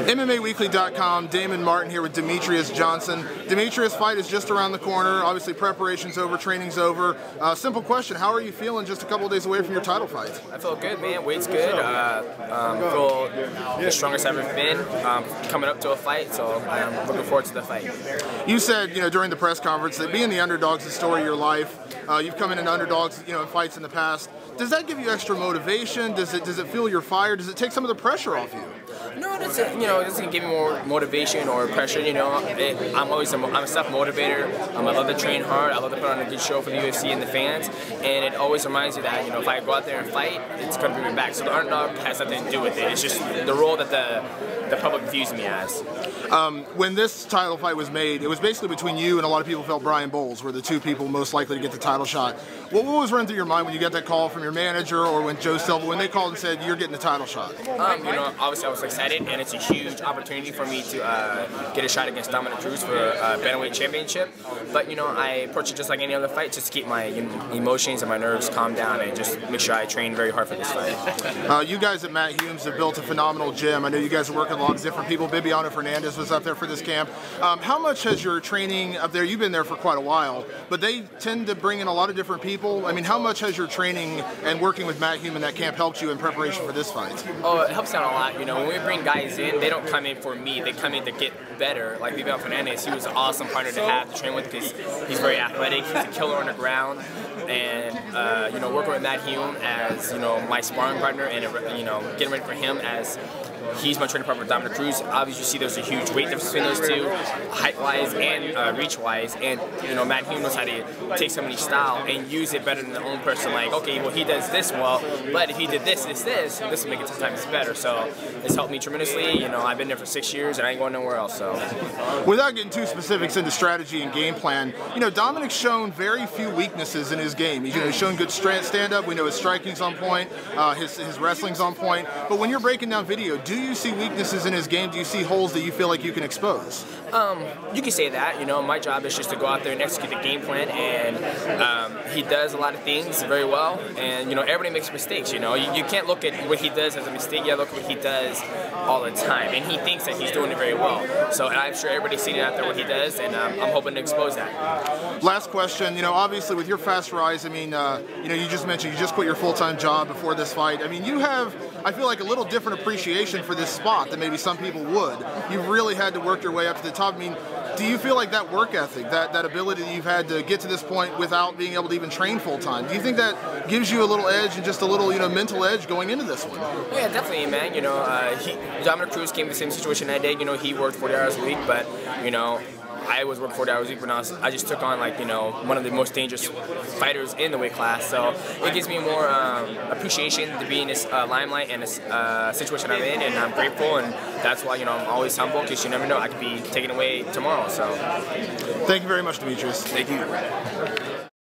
MMAWeekly.com, Damon Martin here with Demetrious Johnson. Demetrious, fight is just around the corner. Obviously, preparation's over, training's over. Simple question, how are you feeling just a couple of days away from your title fight? I feel good, man. Weight's good. Feel the strongest I've ever been coming up to a fight, so I'm looking forward to the fight. You said, during the press conference that being the Underdogs is the story of your life. You've come in Underdogs, in fights in the past. Does that give you extra motivation? Does it fuel your fire? Does it take some of the pressure off you? No, it doesn't give me more motivation or pressure. I'm a self-motivator. I love to train hard. I love to put on a good show for the UFC and the fans. And it always reminds me that, if I go out there and fight, it's going to bring me back. So the Underdog has nothing to do with it. It's just the role that the public views me as. When this title fight was made, it was basically between you and a lot of people felt Brian Bowles were the two people most likely to get the title shot. What was running through your mind when you got that call from your manager or when Joe Silva, when they called and said, you're getting the title shot? Obviously I was excited, and it's a huge opportunity for me to get a shot against Dominick Cruz for a bantamweight championship. But, I approach it just like any other fight, just to keep my emotions and my nerves calmed down and just make sure I train very hard for this fight. You guys at Matt Hume's have built a phenomenal gym. I know you guys are working along with different people. Bibiano Fernandez was up there for this camp. How much has your training up there, you've been there for quite a while, but they tend to bring in a lot of different people. I mean, how much has your training and working with Matt Hume in that camp helped you in preparation for this fight? Oh, it helps out a lot. When we bring guys in, they don't come in for me, they come in to get better. Like Bibiano Fernandez, he was an awesome partner to have to train with because he's very athletic, he's a killer on the ground. And, working with Matt Hume as, my sparring partner and, getting ready for him as he's my training partner with Dominick Cruz. Obviously, you see there's a huge weight difference between those two, height-wise and reach-wise. And, Matt Hume knows how to take somebody's style and use it better than their own person. Like, okay, well, he does this well, but if he did this will make it 10 times better. So it's helped me tremendously. I've been there for 6 years, and I ain't going nowhere else. So, without getting too specifics into strategy and game plan, Dominick's shown very few weaknesses in his game. He's shown good stand-up. We know his striking's on point, his wrestling's on point. But when you're breaking down video, do you see weaknesses in his game? Do you see holes that you feel like you can expose? You can say that. My job is just to go out there and execute the game plan, and he does a lot of things very well. And everybody makes mistakes. You can't look at what he does as a mistake. You look at what he does all the time, and he thinks that he's doing it very well. So, and I'm sure everybody's seen out there what he does, and I'm hoping to expose that. Last question. Obviously with your fast rise, you just mentioned you just quit your full-time job before this fight. You have, I feel like, a little different appreciation for this spot than maybe some people would. You've really had to work your way up to the top. Do you feel like that work ethic, that ability that you've had to get to this point without being able to even train full-time, do you think that gives you a little edge and just a little, mental edge going into this one? Yeah, definitely, man. Dominick Cruz came in the same situation I did. He worked 40 hours a week, but, I was working 40 hours a week when I just took on, one of the most dangerous fighters in the weight class. So it gives me more appreciation to be in this limelight and this situation I'm in, and I'm grateful, and that's why, I'm always humble, because you never know, I could be taken away tomorrow. So thank you very much, Demetrious. Thank you.